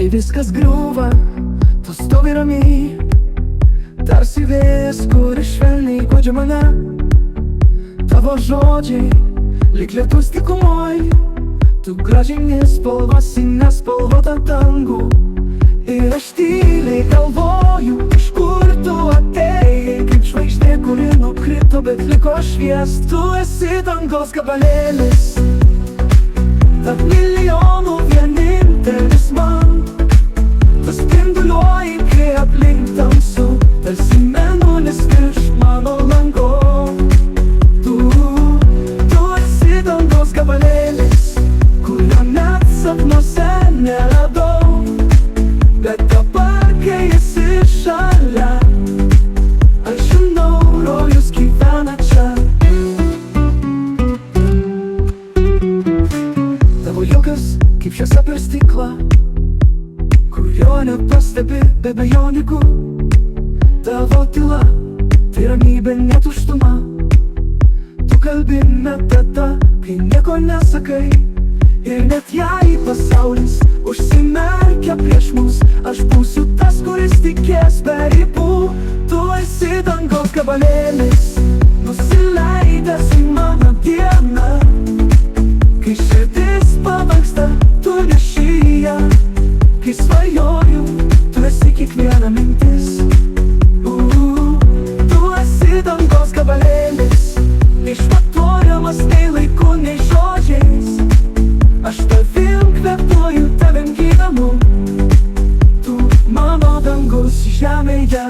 Jei viskas griūva, tu stovi ramiai, tarsi vėjas, kuris švelniai guodžia mane. Tavo žodžiai, lyg lietus dykumoj, tu grąžini spalvas į nespalvotą dangų. Ir aš tyliai galvoju, iš kur tu atėjai, kaip žvaigždė, kuri nukrito, bet liko šviest. Tu esi dangaus gabalėlis, tarp milijonų vienintelis man. Tu spinduliuoji, kai aplink tamsu, tarsi mėnulis virš mano lango. Tu esi dangaus gabalėlis, kurio net sapnuose neradau. Bet dabar, kai esi šalia, aš žinau, rojus gyvena čia. Tavo juokas kaip šviesa per stiklą, kurio nepastebi be bejonikų. Tavo tyla, tai ramybė, ne tuštuma. Tu kalbi net tada, kai nieko nesakai. Ir net jei pasaulis užsimerkia prieš mus, aš būsiu tas, kuris tikės be ribų. Tu esi dangaus gabalėlis, nusileidęs į mano dieną. Kai širdis pavanksta, tu neši ją. Kai svajoju, tu esi kiekviena mintis. Tu esi dangaus gabalėlis, neišmatuojamas nei laiku, nei žodžiais. Aš tavim kvėpuoju, tavim gyvenu. Tu mano dangus žemėje.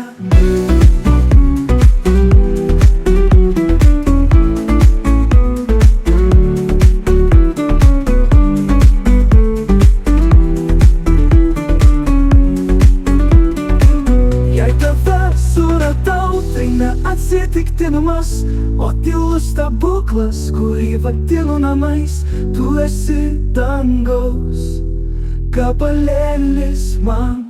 Jei tave suradau, tai ne atsitiktinumas, o tylus stebuklas, kurį vadinu namais. Tu esi dangaus gabalėlis man.